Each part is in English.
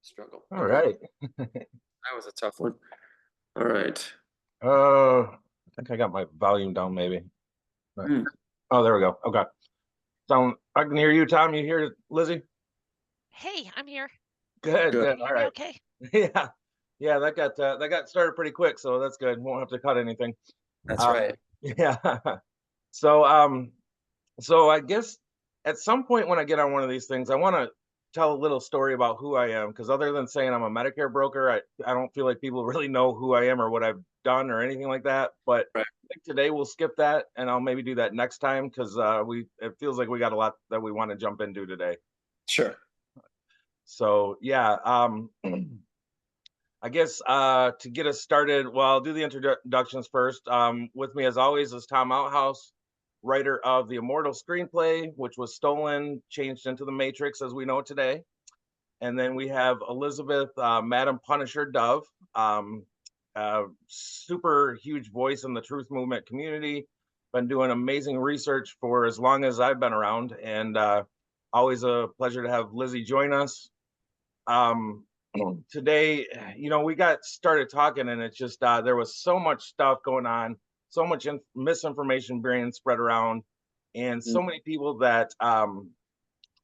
Struggle. All Okay. right. That was a tough one. All right. I think I got my volume down maybe. Hmm. Oh, there we go. Okay. Sound I can hear you, Tom. You hear Lizzie? Hey, I'm here. Good, Good. good. Can you All hear me right. okay? Yeah. Yeah, that got started pretty quick, so that's good. Won't have to cut anything. That's Um, right. yeah. So so I guess at some point when I get on one of these things, I want to tell a little story about who I am because other than saying I'm a Medicare broker, I don't feel like people really know who I am or what I've done or anything like that. But Right. I think today we'll skip that and I'll maybe do that next time because we it feels like we got a lot that we want to jump into today. Sure. So yeah, I guess to get us started, well, I'll do the introductions first. With me, as always, is Tom Outhouse, writer of the immortal screenplay, which was stolen, changed into the Matrix as we know it today. And then we have Elizabeth, Madam Punisher Dove, super huge voice in the truth movement community. Been doing amazing research for as long as I've been around, and always a pleasure to have Lizzie join us. Um, Today, we got started talking, and it's just there was so much stuff going on, so much misinformation being spread around, and Mm. so many people that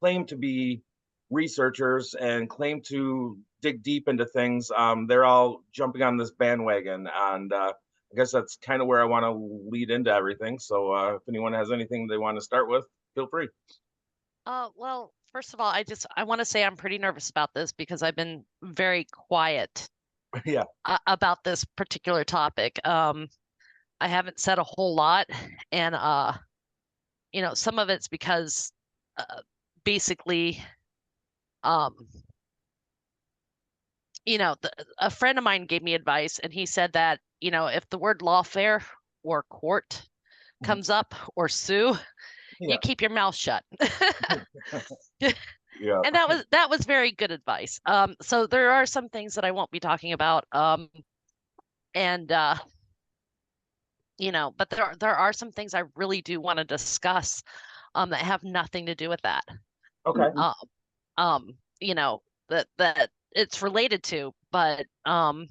claim to be researchers and claim to dig deep into things. They're all jumping on this bandwagon, and I guess that's kind of where I want to lead into everything. So, if anyone has anything they want to start with, feel free. Well, first of all, I want to say I'm pretty nervous about this because I've been very quiet Yeah. about this particular topic. I haven't said a whole lot, and some of it's because basically, um, a friend of mine gave me advice, and he said that if the word lawfare or court comes up or sue, Yeah. you keep your mouth shut. Yeah. And that was very good advice. So there are some things that I won't be talking about. And but there are some things I really do want to discuss that have nothing to do with that. Okay. That it's related to, but I'm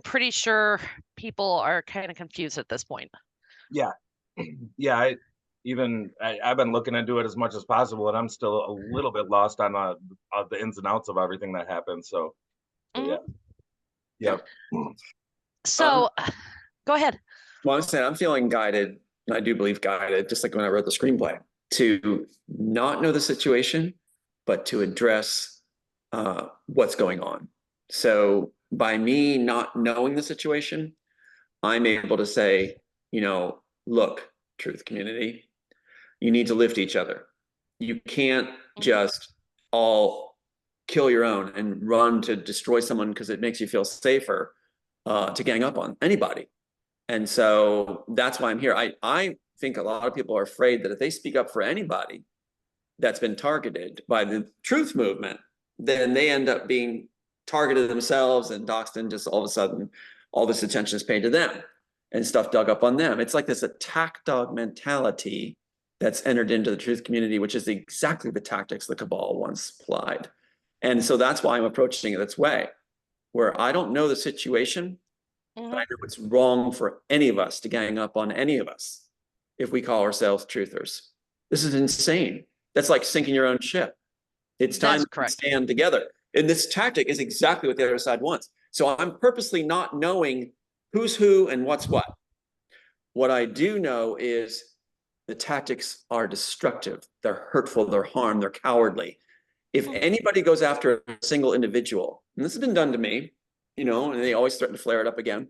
pretty sure people are kind of confused at this point. Yeah. Yeah. I've been looking into it as much as possible, and I'm still a little bit lost on the ins and outs of everything that happened. So yeah. Mhm. Yeah. So go ahead. Well, I'm saying I'm feeling guided, and I do believe guided, just like when I wrote the screenplay, to not know the situation, but to address what's going on. So by me not knowing the situation, I'm able to say, look, truth community, you need to lift each other. You can't just all kill your own and run to destroy someone because it makes you feel safer to gang up on anybody. And so that's why I'm here. I think a lot of people are afraid that if they speak up for anybody that's been targeted by the truth movement, then they end up being targeted themselves and doxed, and just all of a sudden, all this attention is paid to them and stuff dug up on them. It's like this attack dog mentality that's entered into the truth community, which is exactly the tactics the cabal once applied. And so that's why I'm approaching it this way, where I don't know the situation, but I know it's wrong for any of us to gang up on any of us if we call ourselves truthers. This is insane. That's like sinking your own ship. It's time to stand together. And this tactic is exactly what the other side wants. So I'm purposely not knowing who's who and what's what. What I do know is the tactics are destructive. They're hurtful, they're harm, they're cowardly. If anybody goes after a single individual, and this has been done to me, and they always threaten to flare it up again,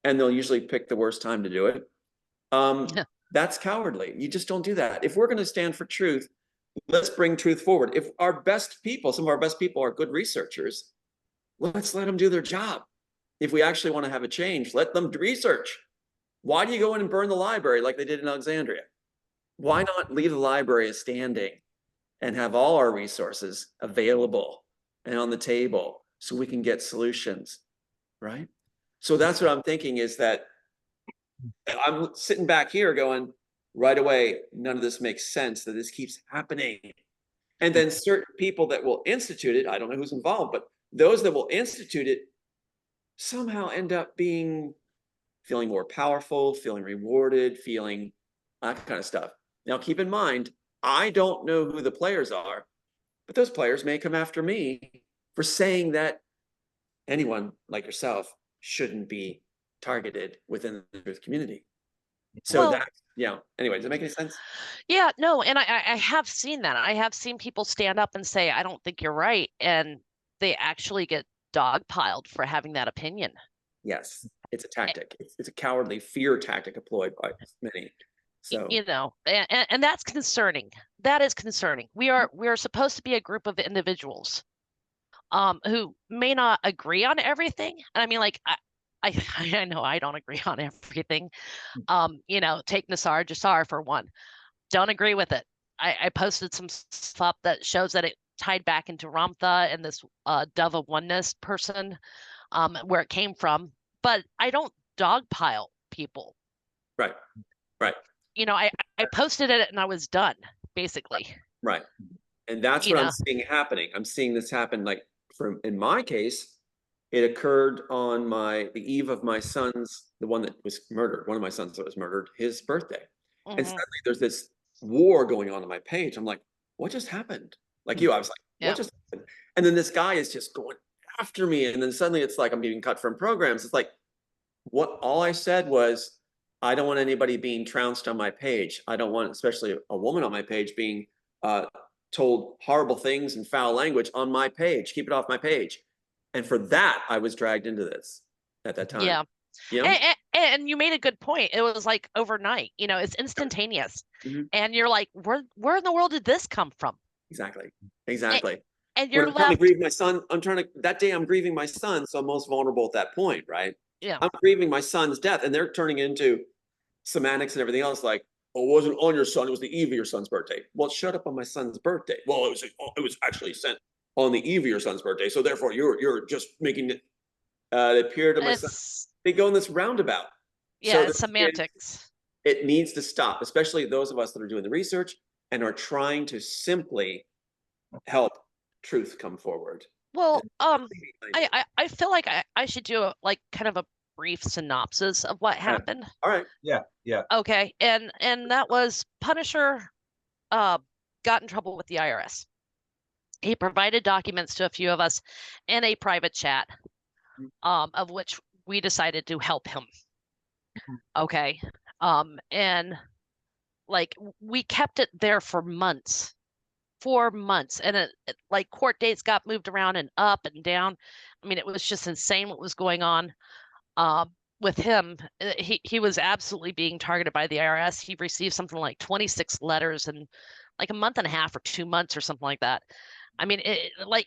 and they'll usually pick the worst time to do it. That's cowardly. You just don't do that. If we're going to stand for truth, let's bring truth forward. If our best people, some of our best people are good researchers, let's let them do their job. If we actually want to have a change, let them research. Why do you go in and burn the library like they did in Alexandria? Why not leave the library as standing and have all our resources available and on the table so we can get solutions, right? So that's what I'm thinking, is that I'm sitting back here going, right away, none of this makes sense, that this keeps happening. And then certain people that will institute it, I don't know who's involved, but those that will institute it somehow end up feeling more powerful, feeling rewarded, feeling that kind of stuff. Now, keep in mind, I don't know who the players are, but those players may come after me for saying that anyone like yourself shouldn't be targeted within the truth community. So Well, that, yeah. Anyway, does it make any sense? yeah, no, and I have seen that. I have seen people stand up and say, I don't think you're right, and they actually get dogpiled for having that opinion. Yes, it's a tactic. It's a cowardly fear tactic employed by many. So, You know, and that's concerning. That is concerning. We are supposed to be a group of individuals who may not agree on everything. And I mean, like I know I don't agree on everything. You know, take Nassar Jassar for one. Don't agree with it. I posted some stuff that shows that it tied back into Ramtha and this Dove of Oneness person, where it came from. But I don't dogpile people. right, right, You know, I posted it and I was done, basically. right. And that's You what I'm know, seeing happening. I'm seeing this happen like in my case, it occurred on the eve of my son's, the one that was murdered, one of my sons that was murdered, his birthday. And mhm, suddenly there's this war going on my page. I'm like, what just happened? Like you, I was like, what yeah. just happened? And then this guy is just going after me. And then suddenly it's like I'm being cut from programs. It's like, what all I said was, I don't want anybody being trounced on my page. I don't want, especially a woman on my page, being uh, told horrible things and foul language on my page. Keep it off my page. And for that, I was dragged into this at that time. Yeah. You know? And you made a good point. It was like overnight, you know, it's instantaneous. Mhm. And you're like, where in the world did this come from? Exactly. And, Exactly. and When you're I'm trying to left, grieve my son, that day I'm grieving my son, so I'm most vulnerable at that point, right? yeah. I'm grieving my son's death, and they're turning into semantics and everything else like, oh, it wasn't on your son, it was the eve of your son's birthday. Well, it showed up on my son's birthday. Well, it was actually sent on the eve of your son's birthday, so therefore you're just making it appear to my son. It's They go in this roundabout. So yeah, it's semantics. it needs to stop, especially those of us that are doing the research and are trying to simply help truth come forward. Well, I feel like I should do like kind of a brief synopsis of what happened. All right. Yeah, yeah. Okay, and that was Punisher got in trouble with the IRS. He provided documents to a few of us in a private chat, of which we decided to help him. Okay. And like we kept it there for months, 4 months, and like court dates got moved around and up and down. I mean, it was just insane what was going on. With him, he was absolutely being targeted by the IRS. He received something like 26 letters in like a month and a half or 2 months or something like that. I mean,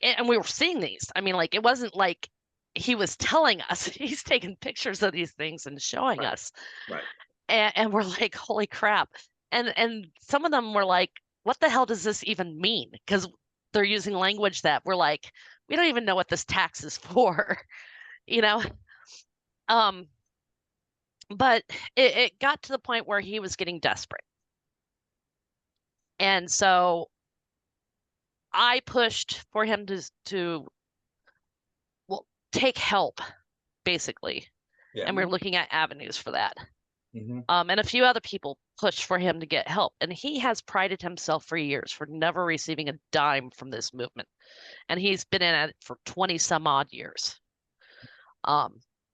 and we were seeing these. I mean, like it wasn't like he was telling us. He's taking pictures of these things and showing Right. us, Right. and we're like, holy crap! And some of them were like, what the hell does this even mean? Because they're using language that we're like, we don't even know what this tax is for, you know. Um, but it got to the point where he was getting desperate. And so I pushed for him to well take help, basically. Yeah. And we're looking at avenues for that. Mm-hmm. And a few other people pushed for him to get help. And he has prided himself for years for never receiving a dime from this movement. And he's been in it for 20 some odd years.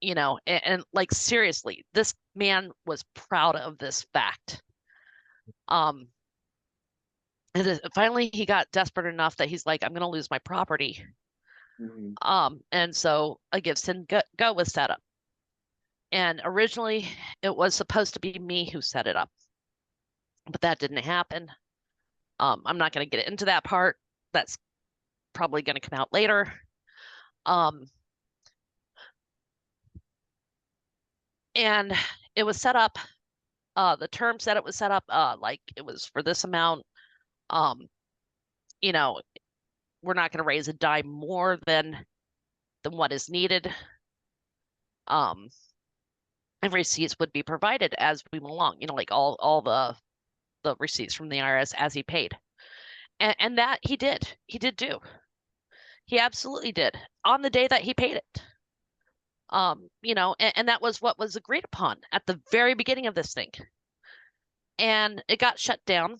You know, and like seriously, this man was proud of this fact. And finally he got desperate enough that he's like, I'm gonna lose my property. And so a Gibson Go was set up. And originally it was supposed to be me who set it up, but that didn't happen. I'm not gonna get into that part. That's probably gonna come out later. And it was set up, the terms that it was set up, like it was for this amount. You know, we're not going to raise a dime more than what is needed. And receipts would be provided as we went along, you know, like all the receipts from the IRS as he paid. And that he did do. He absolutely did on the day that he paid it. You know, and that was what was agreed upon at the very beginning of this thing. And it got shut down.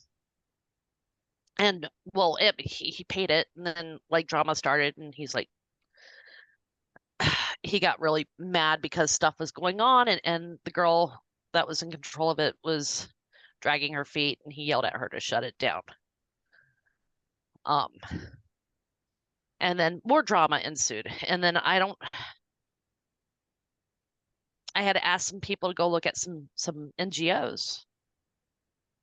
And well, he paid it, and then like drama started, and he's like, he got really mad because stuff was going on, and the girl that was in control of it was dragging her feet, and he yelled at her to shut it down. Um, and then more drama ensued, and then I had to ask some people to go look at some NGOs,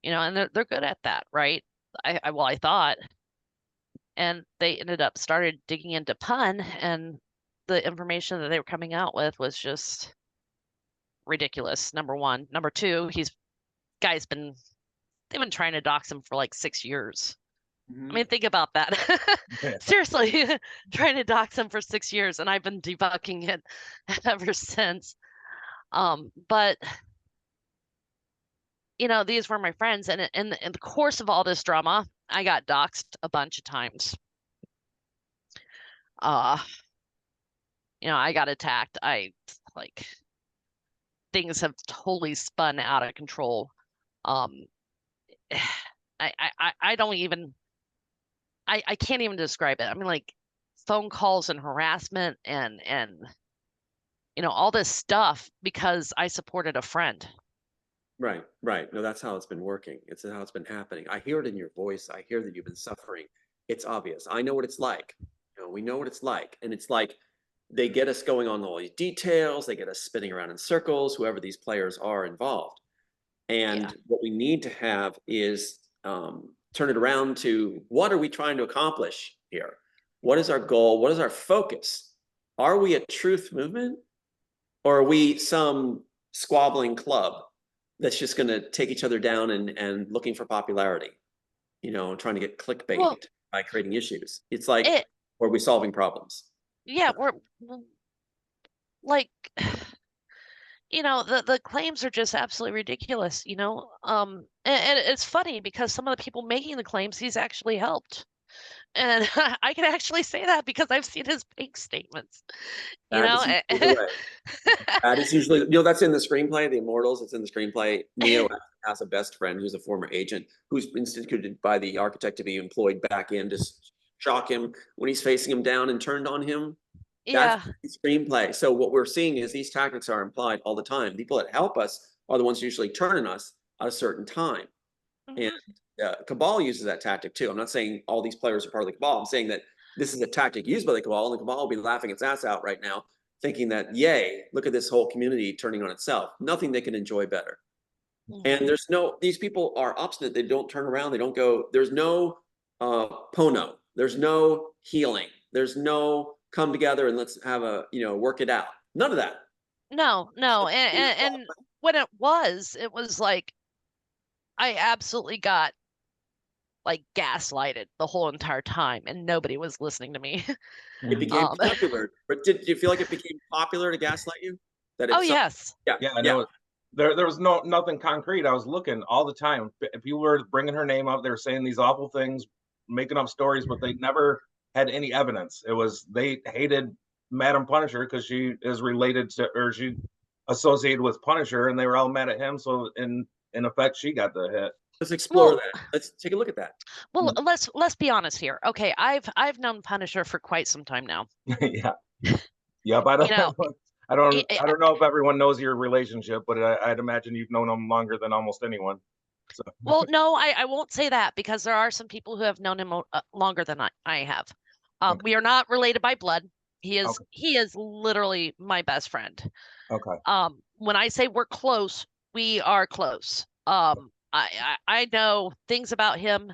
you know, and they're good at that, right? I thought, and they ended up started digging into pun, and the information that they were coming out with was just ridiculous. Number one. Number two, they've been trying to dox him for like 6 years. I mean, think about that. Seriously, trying to dox him for 6 years, and I've been debunking it ever since. But you know, these were my friends, and in the course of all this drama, I got doxed a bunch of times. You know, I got attacked. Things have totally spun out of control. I don't even I can't even describe it. I mean, like phone calls and harassment and you know, all this stuff because I supported a friend. Right, right. No, that's how it's been working. It's how it's been happening. I hear it in your voice. I hear that you've been suffering. It's obvious. I know what it's like. You know, we know what it's like. And it's like they get us going on all these details, they get us spinning around in circles, whoever these players are involved. And Yeah. what we need to have is turn it around to what are we trying to accomplish here? What is our goal? What is our focus? Are we a truth movement, or are we some squabbling club that's just going to take each other down and looking for popularity, you know, trying to get clickbait Well, by creating issues? It's like, it are we solving problems? yeah, we're like you know, the claims are just absolutely ridiculous, you know. And it's funny because some of the people making the claims he's actually helped. And I can actually say that because I've seen his bank statements, you That know. is usually the way. That is usually, you know, that's in the screenplay, The Immortals. It's in the screenplay. Neo has a best friend who's a former agent who's been instituted by the architect to be employed back in to shock him when he's facing him down and turned on him. That's Yeah. the screenplay. So what we're seeing is these tactics are implied all the time. People that help us are the ones usually turning us at a certain time. And Mhm. Cabal uses that tactic too. I'm not saying all these players are part of the Cabal. I'm saying that this is a tactic used by the Cabal, and the Cabal will be laughing its ass out right now, thinking that, yay, look at this whole community turning on itself. Nothing they can enjoy better. And Mhm. these people are obstinate. They don't turn around. They don't go, there's no pono. There's no healing. There's no come together and let's have you know, work it out. None of that. No, no. And when it was like I absolutely got like gaslighted the whole entire time and nobody was listening to me. It became Um, popular. But did you feel like it became popular to gaslight you? That oh if some, yes. yeah, Yeah, I yeah, know. There was nothing concrete. I was looking all the time. People were bringing her name up. They were saying these awful things, making up stories, but they never had any evidence. It was they hated Madam Punisher because she is related to, or she associated with Punisher, and they were all mad at him. So in effect, she got the hit. let's explore Well, that. Let's take a look at that. well, let's be honest here. Okay, I've known Punisher for quite some time now. Yeah, yep. You know, I don't know if everyone knows your relationship, but I'd imagine you've known him longer than almost anyone. So well, no, I won't say that because there are some people who have known him longer than I have. okay, We are not related by blood. okay, He is literally my best friend. okay. When I say we're close, we are close. I know things about him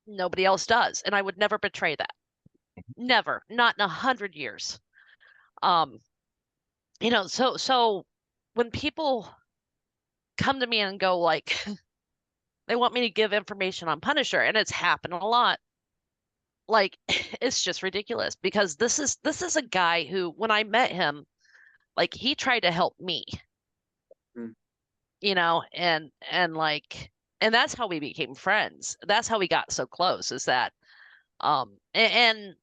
nobody else does, and I would never betray that. Never, not in 100 years. Um, you know, so when people come to me and go like they want me to give information on Punisher, and it's happened a lot. Like it's just ridiculous because this is a guy who, when I met him, like he tried to help me, Mm. you know, and like And that's how we became friends. That's how we got so close, is that and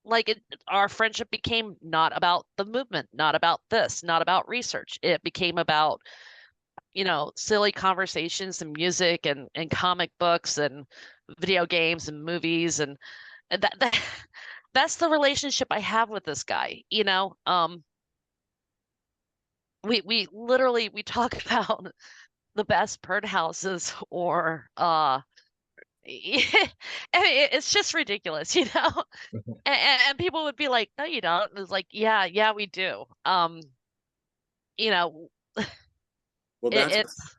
like our friendship became not about the movement, not about this, not about research. It became about, silly conversations and music and comic books and video games and movies and that that's the relationship I have with this guy. We literally we talk about the best birdhouses or it's just ridiculous, and people would be like, no, you don't. And it's like, yeah, we do. You know, Well, it, that's what's it's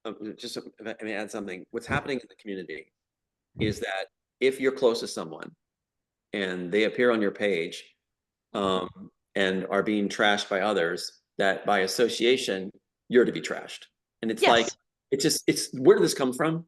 happening. Just let me add something. What's happening in the community is that if you're close to someone and they appear on your page, um, and are being trashed by others, that by association, you're to be trashed. And it's like, yes. it's where did this come from?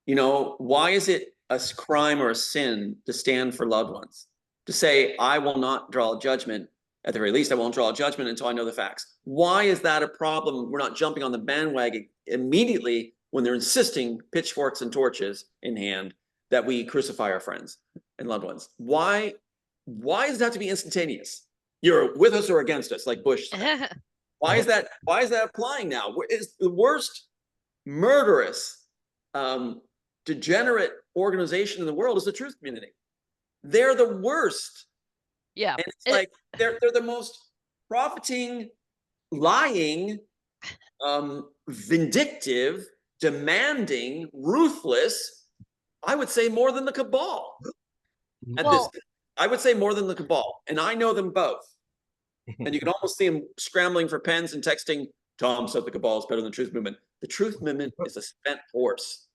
Why is it a crime or a sin to stand for loved ones? To say, I will not draw a judgment, at the very least, I won't draw a judgment until I know the facts. Why is that a problem? We're not jumping on the bandwagon immediately when they're insisting, pitchforks and torches in hand, that we crucify our friends and loved ones. Why does that have to be instantaneous? You're with us or against us, like Bush said. Why is that applying now? Is the worst murderous, degenerate organization in the world is the truth community. They're the worst. Yeah. And it's like they're the most profiting, lying, vindictive, demanding, ruthless. I would say more than the cabal. I would say more than the cabal, and I know them both. And you can almost see them scrambling for pens and texting. Tom said the cabal is better than the truth movement. The truth movement is a spent horse.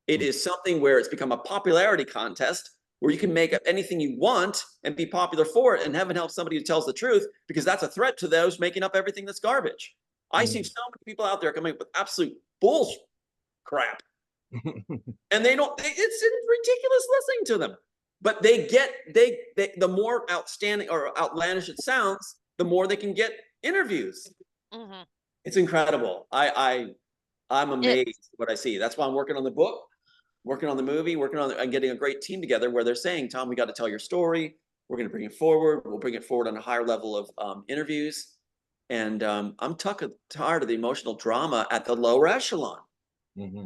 It is something where it's become a popularity contest where you can make up anything you want and be popular for it, and heaven help somebody who tells the truth, because that's a threat to those making up everything that's garbage. I see so many people out there coming up with absolute bullshit crap, and it's ridiculous listening to them. But the more outstanding or outlandish it sounds, the more they can get interviews. Mm-hmm. It's incredible. I'm amazed at what I see. That's why I'm working on the book, working on the movie, and getting a great team together where they're saying, Tom, we got to tell your story. We're going to bring it forward. We'll bring it forward on a higher level of interviews. And I'm tired of the emotional drama at the lower echelon. Mm-hmm.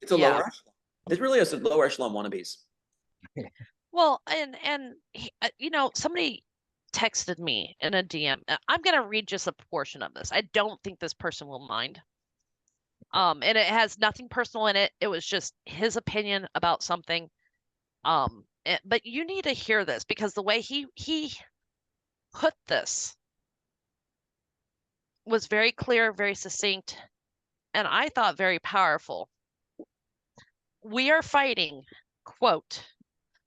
It's a lower echelon. It really is a lower echelon wannabes. Well, and somebody texted me in a DM. I'm going to read just a portion of this. I don't think this person will mind. And it has nothing personal in it. It was just his opinion about something. But you need to hear this, because the way he put this was very clear, very succinct, and I thought very powerful. We are fighting, quote,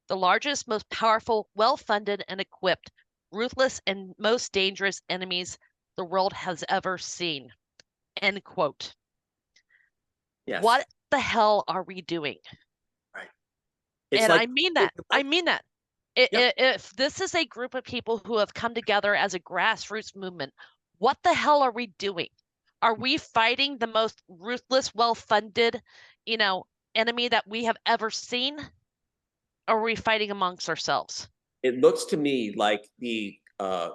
the largest, most powerful, well-funded and equipped, ruthless and most dangerous enemies the world has ever seen, end quote. Yes. What the hell are we doing? Right. And I mean that. I mean that. If this is a group of people who have come together as a grassroots movement, what the hell are we doing? Are we fighting the most ruthless, well-funded, enemy that we have ever seen? Or are we fighting amongst ourselves? It looks to me like the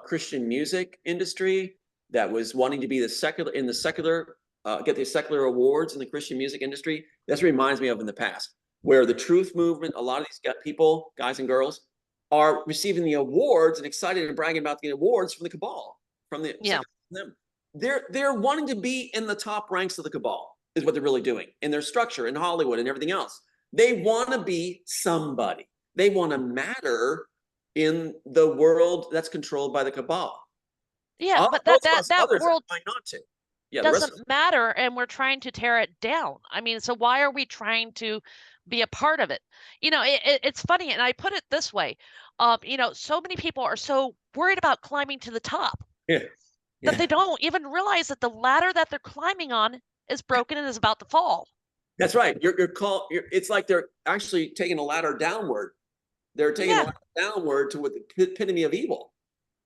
Christian music industry that was wanting to be get the secular awards in the Christian music industry. That's what reminds me of in the past, where the truth movement, a lot of these people, guys and girls, are receiving the awards and excited and bragging about the awards from the cabal, from them. They're wanting to be in the top ranks of the cabal, is what they're really doing in their structure in Hollywood and everything else. They want to be somebody. They want to matter in the world that's controlled by the cabal. Yeah, but that world might not to. Yeah, doesn't matter, and we're trying to tear it down. I mean, so why are we trying to be a part of it? It's funny, and I put it this way. So many people are so worried about climbing to the top that they don't even realize that the ladder that they're climbing on is broken and is about to fall. That's right. It's like they're actually taking a ladder downward. They're taking a ladder downward to what the epitome of evil,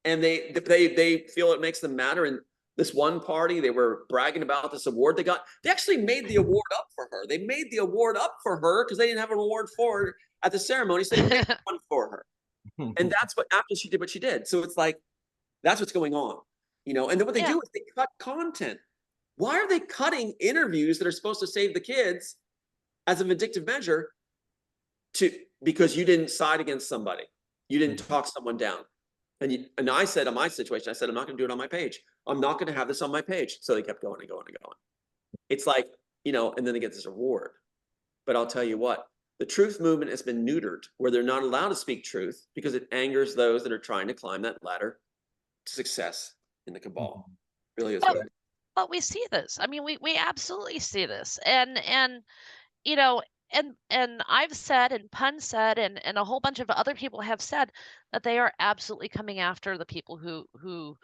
and they feel it makes them matter. And This one party, they were bragging about this award they got. They actually made the award up for her. They made the award up for her because they didn't have an award for her at the ceremony, so they made one for her. And that's what, after she did what she did. So it's like, that's what's going on, you know. And then what they Yeah. do is they cut content. Why are they cutting interviews that are supposed to save the kids as a vindictive measure because you didn't side against somebody, you didn't talk someone down? And I said in my situation, I said, I'm not going to do it on my page. I'm not going to have this on my page. So they kept going and going and going. It's like, you know, and then they get this award. But I'll tell you what, the truth movement has been neutered, where they're not allowed to speak truth because it angers those that are trying to climb that ladder to success in the cabal. Really is. But we see this. I mean, we absolutely see this. And you know, and I've said, and Pun said, and a whole bunch of other people have said that they are absolutely coming after the people who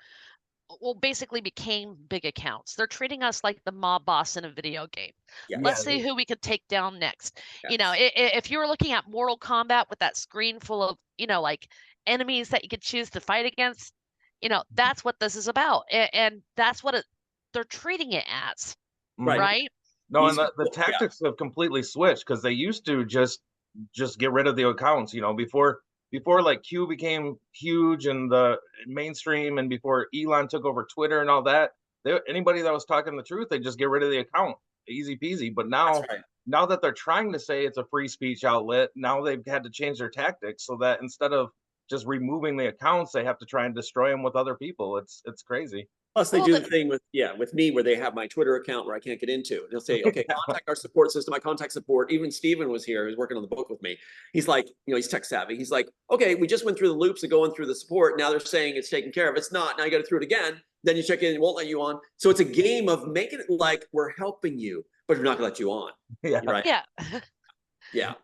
well, basically became big accounts. They're treating us like the mob boss in a video game. Yeah. Let's see who we could take down next. Yes. You know, if you were looking at Mortal Kombat with that screen full of, you know, like enemies that you could choose to fight against, you know, that's what this is about. And that's what they're treating it as, right? No, and the tactics have completely switched, because they used to just get rid of the accounts, you know, before like Q became huge and the mainstream, and before Elon took over Twitter and all that, anybody that was talking the truth, they just get rid of the account, easy peasy. But now, now that they're trying to say it's a free speech outlet, now they've had to change their tactics so that instead of just removing the accounts, they have to try and destroy them with other people. It's crazy. Plus, they do the thing with me where they have my Twitter account where I can't get into. They'll say, okay, contact our support system. I contact support. Even Steven was here. He was working on the book with me. He's like, you know, he's tech savvy. He's like, okay, we just went through the loops of going through the support. Now they're saying it's taken care of. It's not. Now you got to through it again. Then you check in, it won't let you on. So it's a game of making it like we're helping you, but we're not going to let you on. Yeah. Right. Yeah. Yeah.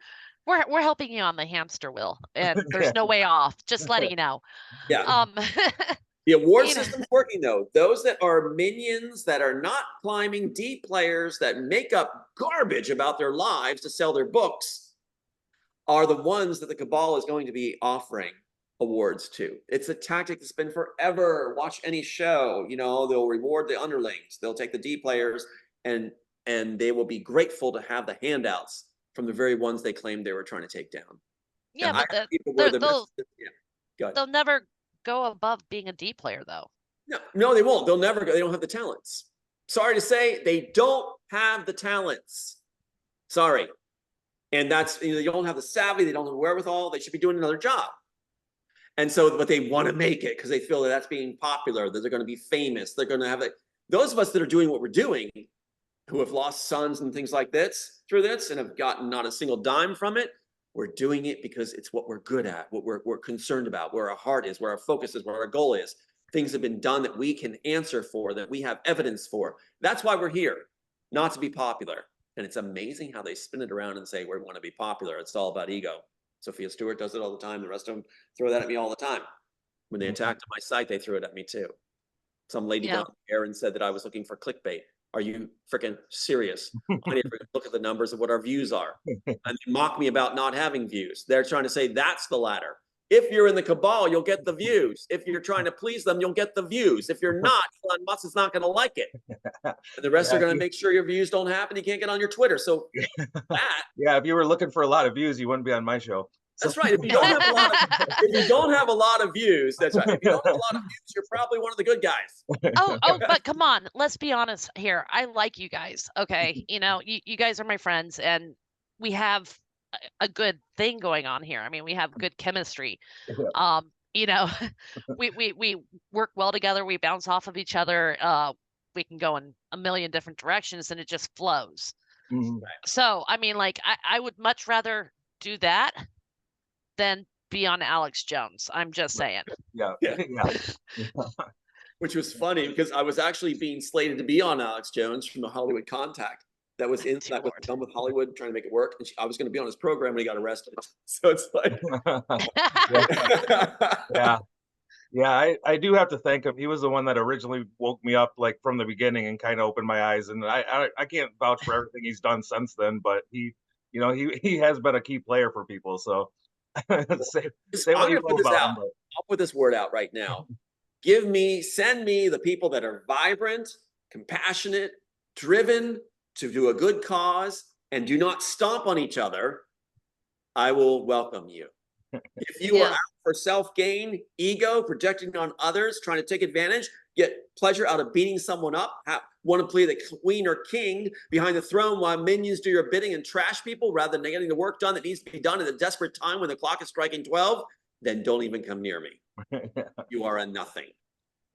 We're helping you on the hamster wheel, and there's no way off. Just letting you know. Yeah. The award system's working, though. Those that are minions, that are not climbing, deep players, that make up garbage about their lives to sell their books, are the ones that the cabal is going to be offering awards to. It's a tactic that's been forever. Watch any show, you know, they'll reward the underlings. They'll take the deep players, and they will be grateful to have the handouts from the very ones they claimed they were trying to take down. Yeah, but they'll never go above being a D player, though. No, they won't. They'll never go. They don't have the talents. Sorry to say, they don't have the talents. Sorry. And that's, you know, they don't have the savvy. They don't have the wherewithal. They should be doing another job. And so, but they want to make it because they feel that that's being popular, that they're going to be famous. They're going to have it. Those of us that are doing what we're doing, who have lost sons and things like this through this and have gotten not a single dime from it, we're doing it because it's what we're good at, what we're concerned about, where our heart is, where our focus is, where our goal is. Things have been done that we can answer for, that we have evidence for. That's why we're here, not to be popular. And it's amazing how they spin it around and say, we want to be popular. It's all about ego. Sophia Stewart does it all the time. The rest of them throw that at me all the time. When they attacked my site, they threw it at me too. Some lady got there and said that I was looking for clickbait. Are you freaking serious? I need to look at the numbers of what our views are. And they mock me about not having views. They're trying to say that's the ladder. If you're in the cabal, you'll get the views. If you're trying to please them, you'll get the views. If you're not, Elon Musk is not going to like it. And the rest are going to make sure your views don't happen. You can't get on your Twitter. So that. Yeah, if you were looking for a lot of views, you wouldn't be on my show. That's right. If you don't have a lot of views, that's right. If you don't have a lot of views, you're probably one of the good guys. But come on, let's be honest here. I like you guys. Okay. You know, you guys are my friends, and we have a good thing going on here. I mean, we have good chemistry. You know, we work well together. We bounce off of each other. We can go in a million different directions, and it just flows. So, I mean, like, I would much rather do that than be on Alex Jones. I'm just saying. Yeah. Which was funny because I was actually being slated to be on Alex Jones from the Hollywood Contact. That was done with Hollywood, trying to make it work. And I was going to be on his program when he got arrested. So it's like, I do have to thank him. He was the one that originally woke me up, like, from the beginning, and kind of opened my eyes. And I can't vouch for everything he's done since then, but he has been a key player for people. So say what you know about him. I'll put this word out right now. Send me the people that are vibrant, compassionate, driven to do a good cause, and do not stomp on each other. I will welcome you. If you are out for self-gain, ego, projecting on others, trying to take advantage, get pleasure out of beating someone up, want to play the queen or king behind the throne while minions do your bidding and trash people rather than getting the work done that needs to be done at a desperate time when the clock is striking 12, then don't even come near me. You are a nothing.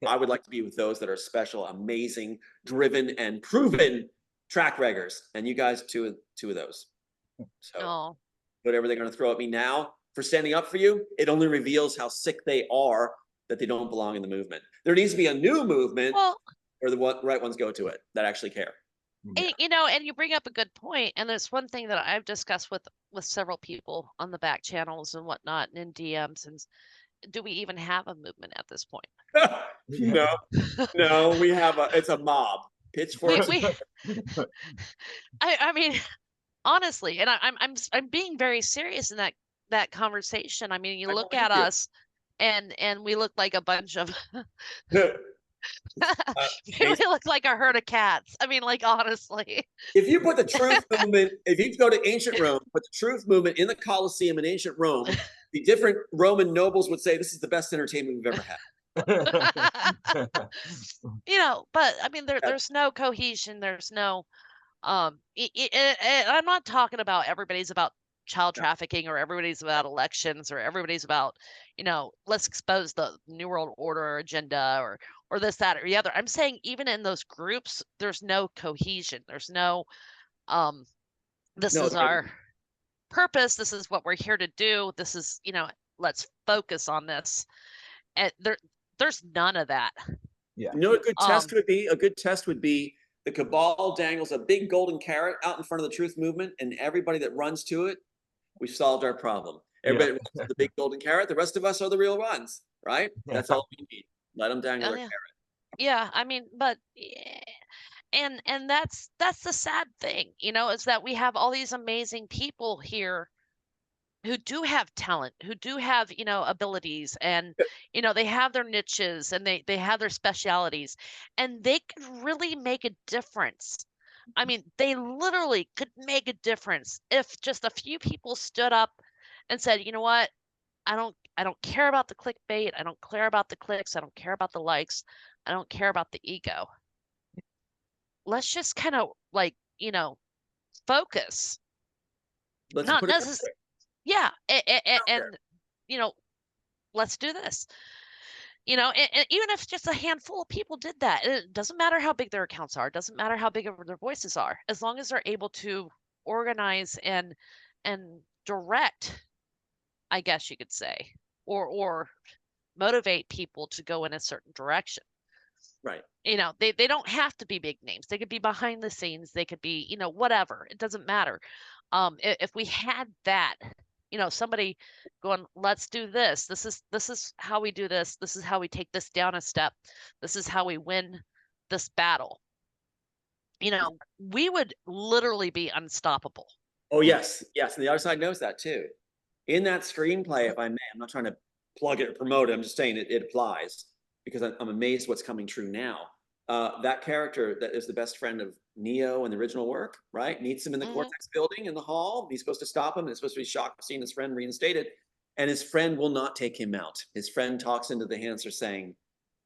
I would like to be with those that are special, amazing, driven, and proven track records. And you guys, two of those. So whatever they're going to throw at me now for standing up for you, it only reveals how sick they are that they don't belong in the movement. There needs to be a new movement where the right ones go to it that actually care. You know, and you bring up a good point, and there's one thing that I've discussed with several people on the back channels and whatnot and in DMs, and do we even have a movement at this point? No, we have it's a mob. Pitchforks. I mean, honestly, and I'm being very serious in that conversation. I mean, you look at us and we look like a bunch of we look like a herd of cats. I mean, like, honestly. If you put the truth movement, if you go to ancient Rome, put the truth movement in the Colosseum in ancient Rome, the different Roman nobles would say this is the best entertainment we've ever had. You know, but I mean, there's no cohesion. There's no, I'm not talking about everybody's about child trafficking or everybody's about elections or everybody's about, you know, let's expose the New World Order agenda or this, that, or the other. I'm saying even in those groups, there's no cohesion. There's no, this is our purpose. This is what we're here to do. This is, you know, let's focus on this. And there's none of that. Yeah. You know what a good test would be? A good test would be the cabal dangles a big golden carrot out in front of the truth movement, and everybody that runs to it, we've solved our problem. Everybody runs the big golden carrot. The rest of us are the real ones, right? That's all we need. Let them dangle their carrot. Yeah, I mean, but and that's the sad thing, you know, is that we have all these amazing people here who do have talent, who do have, you know, abilities, and, you know, they have their niches and they have their specialities, and they could really make a difference. I mean, they literally could make a difference if just a few people stood up and said, you know what, I don't care about the clickbait, I don't care about the clicks, I don't care about the likes, I don't care about the ego. Let's just kind of, like, you know, focus. Not necessarily. Yeah, and you know, let's do this. You know, and even if just a handful of people did that, it doesn't matter how big their accounts are, it doesn't matter how big their voices are, as long as they're able to organize and direct, I guess you could say, or motivate people to go in a certain direction. Right. You know, they don't have to be big names. They could be behind the scenes. They could be, you know, whatever. It doesn't matter. If we had that, you know, somebody going, let's do this. This is how we do this. This is how we take this down a step. This is how we win this battle. You know, we would literally be unstoppable. Oh, yes. Yes. And the other side knows that too. In that screenplay, if I may, I'm not trying to plug it or promote it. I'm just saying it applies because I'm amazed what's coming true now. That character that is the best friend of Neo in the original work, right? Meets him in the Cortex building in the hall. He's supposed to stop him, and it's supposed to be shocked seeing his friend reinstated. And his friend will not take him out. His friend talks into the Hanser saying,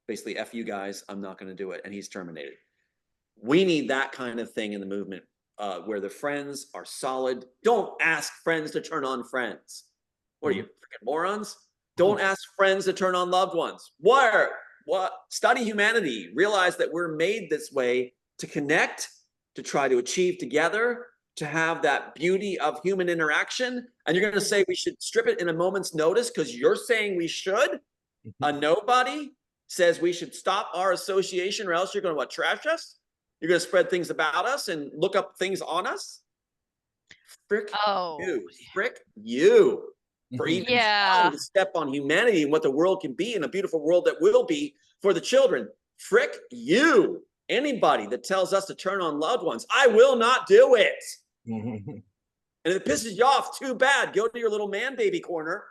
basically, F you guys, I'm not going to do it. And he's terminated. We need that kind of thing in the movement where the friends are solid. Don't ask friends to turn on friends. What are you, freaking morons? Don't ask friends to turn on loved ones. What? Study humanity. Realize that we're made this way to connect, to try to achieve together, to have that beauty of human interaction. And you're going to say we should strip it in a moment's notice because you're saying we should? A nobody says we should stop our association or else you're going to trash us? You're going to spread things about us and look up things on us? Frick you. Frick you. For even trying to step on humanity and what the world can be and a beautiful world that will be for the children. Frick you. Anybody that tells us to turn on loved ones, I will not do it. And if it pisses you off, too bad. Go to your little man baby corner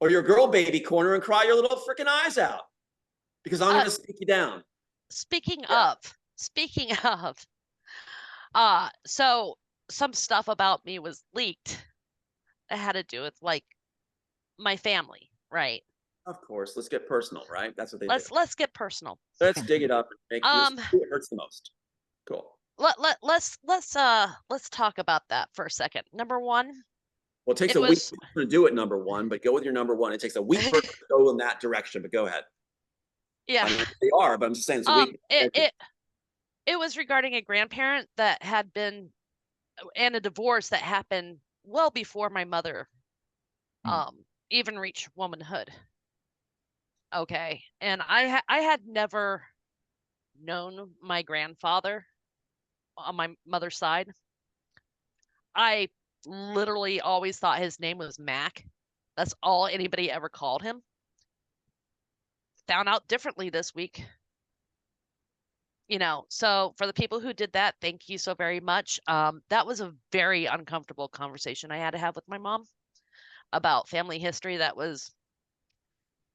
or your girl baby corner and cry your little freaking eyes out. Because I'm going to speak you down. Speaking Yeah. of, so some stuff about me was leaked. It had to do with like my family, right? Of course. Let's get personal, right? That's what they do. Let's get personal. Let's dig it up and make this Um, who it hurts the most. Cool. let's talk about that for a second. Number one, Well, it takes it a week was to do it, number one, but go with your number one. It takes a week for it to go in that direction, but go ahead. yeah. I don't know what they are, but I'm just saying it's a week. It was regarding a grandparent that had been and a divorce that happened well before my mother even reached womanhood. Okay. And I had never known my grandfather on my mother's side. I literally always thought his name was Mac. That's all anybody ever called him. Found out differently this week. So for the people who did that, thank you so very much. That was a very uncomfortable conversation I had to have with my mom about family history that was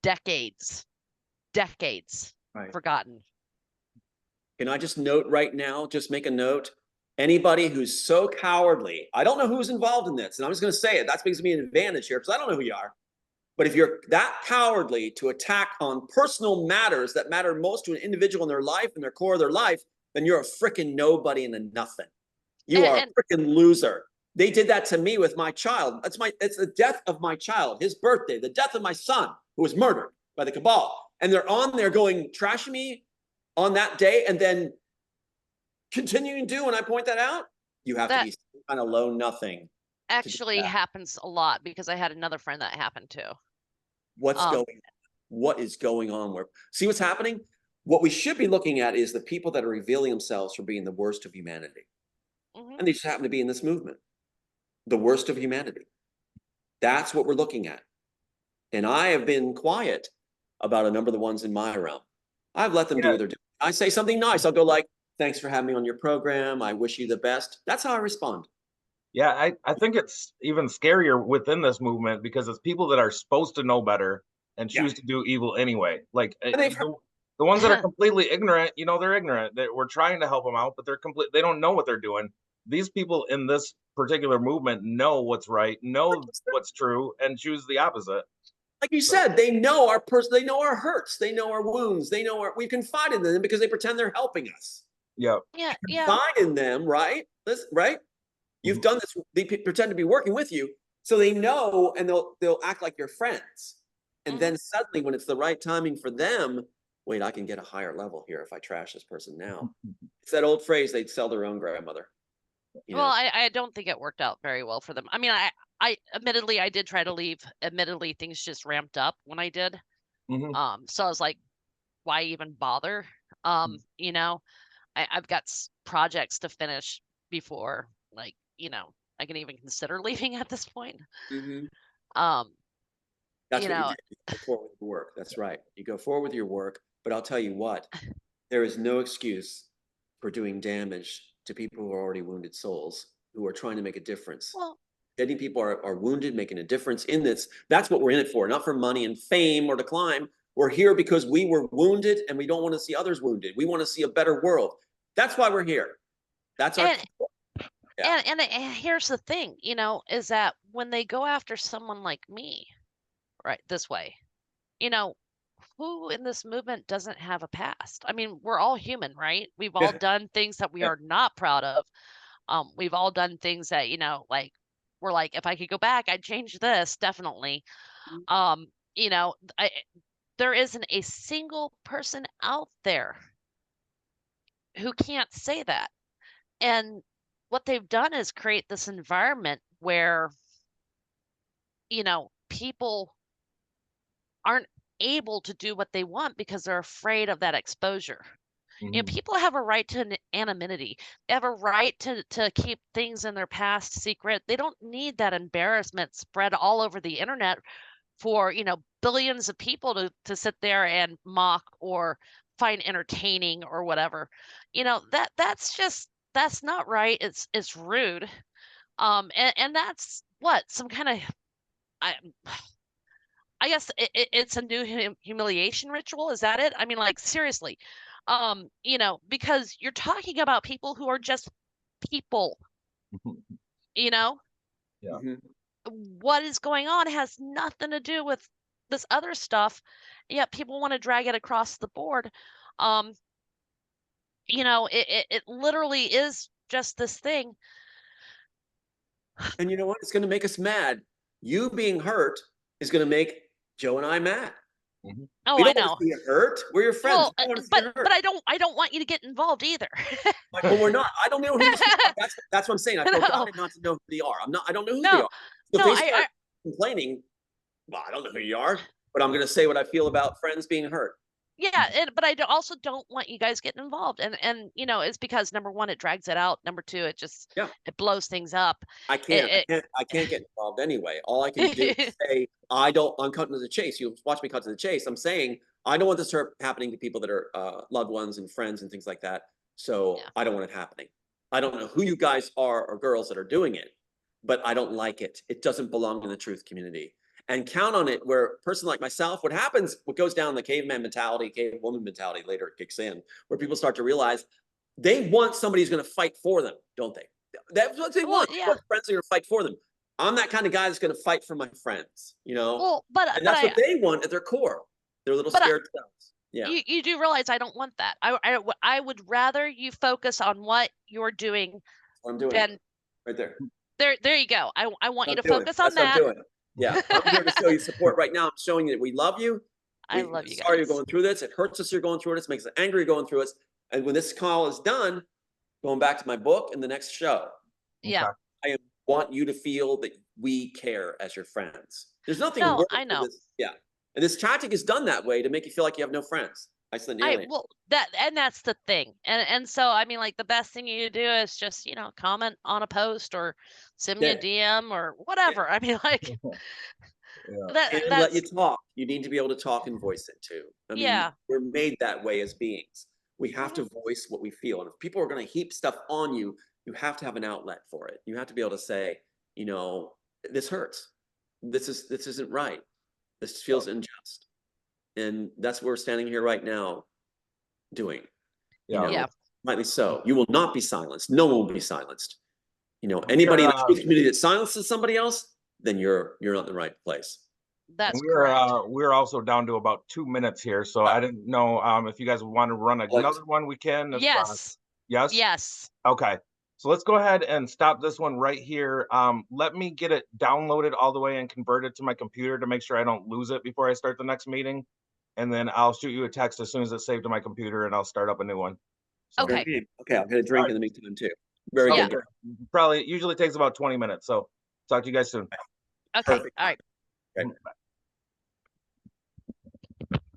decades Right. forgotten. Can I just note right now, just make a note? Anybody who's so cowardly, I don't know who's involved in this, and I'm just going to say it. That gives me an advantage here because I don't know who you are. But if you're that cowardly to attack on personal matters that matter most to an individual in their life and their core of their life, then you're a freaking nobody and a nothing. You are a freaking loser. They did that to me with my child. It's the death of my child, his birthday, the death of my son, who was murdered by the cabal. And they're on there going, trashing me on that day and then continuing to do when I point that out. You have to be kind of low nothing. Actually happens a lot because I had another friend that happened to. What's going on? What is going on? See what's happening? What we should be looking at is the people that are revealing themselves for being the worst of humanity. And they just happen to be in this movement. The worst of humanity. That's what we're looking at. And I have been quiet about a number of the ones in my realm. I've let them do what they're doing. I say something nice. I'll go like, thanks for having me on your program. I wish you the best. That's how I respond. Yeah, I think it's even scarier within this movement because it's people that are supposed to know better and choose to do evil anyway. Like the ones that are completely ignorant, they're ignorant. We're trying to help them out, but they don't know what they're doing. These people in this particular movement know what's right, know what's true, and choose the opposite. Like you said, they know our they know our hurts, they know our wounds, they know we confide in them because they pretend they're helping us. Yeah. Confide in them, right? Right? You've done this. They pretend to be working with you, so they know, and they'll act like your friends. And then suddenly, when it's the right timing for them, wait, I can get a higher level here if I trash this person now. It's that old phrase: they'd sell their own grandmother. Well, I don't think it worked out very well for them. I mean, I admittedly I did try to leave. Admittedly, things just ramped up when I did. So I was like, why even bother? I've got projects to finish before, like, I can even consider leaving at this point. That's what you do. You go forward with your work. That's right. You go forward with your work. But I'll tell you what, there is no excuse for doing damage to people who are already wounded souls who are trying to make a difference. Well, getting people are wounded, making a difference in this. That's what we're in it for, not for money and fame or to climb. We're here because we were wounded and we don't want to see others wounded. We want to see a better world. That's why we're here. That's our. And here's the thing, is that when they go after someone like me, right, this way, who in this movement doesn't have a past? I mean, we're all human, right? We've all done things that we are not proud of. We've all done things that, like we're like, if I could go back, I'd change this, definitely. There isn't a single person out there who can't say that. And what they've done is create this environment where, people aren't able to do what they want because they're afraid of that exposure. People have a right to anonymity. They have a right to keep things in their past secret. They don't need that embarrassment spread all over the internet for, billions of people to sit there and mock or find entertaining or whatever. That's not right. It's rude. And that's what some kind of I guess it's a new humiliation ritual. Is that it? I mean, like, seriously, you know, because you're talking about people who are just people, you know, Yeah. Mhm. what is going on has nothing to do with this other stuff, yet people want to drag it across the board. Um, you know, it literally is just this thing. And you know what? It's going to make us mad. You being hurt is going to make Joe and I mad. Mhm. Oh, We I don't want know. to see you hurt. We're your friends. Well, We don't want to see but you hurt. I don't want you to get involved either. Like, well, we're not. I don't know who these people are. That's what I'm saying. I feel No, guided not to know who they are. I'm not. I don't know who they no, are. So if no, they start complaining, well, I don't know who you are, but I'm going to say what I feel about friends being hurt. yeah, but also don't want you guys getting involved, and you know, it's because number one, it drags it out. Number two, Yeah. it blows things up. I can't get involved anyway. All I can do is say, I'm cutting to the chase. You watch me cut to the chase. I'm saying, I don't want this happening to people that are loved ones and friends and things like that. So Yeah. I don't want it happening. I don't know who you guys are or girls that are doing it, but I don't like it. It doesn't belong in the truth community. And count on it where a person like myself, what goes down, the caveman mentality, cavewoman mentality later kicks in, where people start to realize they want somebody who's going to fight for them, don't they? That's what they Well, want. They yeah. want friends are going to fight for them. I'm that kind of guy that's going to fight for my friends, you know? Well, And that's what they want at their core. They're little but scared selves. Yeah. you do realize I don't want that. I would rather you focus on what you're doing That's what I'm doing than right there. there you go. I want you to Doing. focus on That's what I'm that. doing. Yeah. I'm here to show you support right now. I'm showing you that we love you. I love We're you sorry you're guys. going through this. It hurts us you're going through this. It makes us angry you're going through it. And when this call is done, going back to my book and the next show, Yeah. I want you to feel that we care as your friends. There's nothing No, worse I than know. this. Yeah. And this tactic is done that way to make you feel like you have no friends. I said, Well, that's the thing. And so I mean, like, the best thing you do is just, you know, comment on a post or send me a DM or whatever. I mean, like, Yeah. And let you talk. You need to be able to talk and voice it too. I mean, yeah. we're made that way as beings. We have to voice what we feel. And if people are going to heap stuff on you, you have to have an outlet for it. You have to be able to say, you know, this hurts. This isn't right. This feels unjust. And that's what we're standing here right now doing. You know, Yeah. rightly so. You will not be silenced. No one will be silenced. You know, anybody in the truth community that silences somebody else, then you're not in the right place. That's correct. We're also down to about 2 minutes here, so I didn't know if you guys want to run another one. We can. Yes. Yes. Yes. Okay. So let's go ahead and stop this one right here. Let me get it downloaded all the way and converted to my computer to make sure I don't lose it before I start the next meeting. And then I'll shoot you a text as soon as it's saved to my computer and I'll start up a new one. So, Okay. Okay, I'll get a drink in the meantime too. Very Yeah. good. Probably usually takes about 20 minutes. So talk to you guys soon. Okay. Perfect. All right. Okay.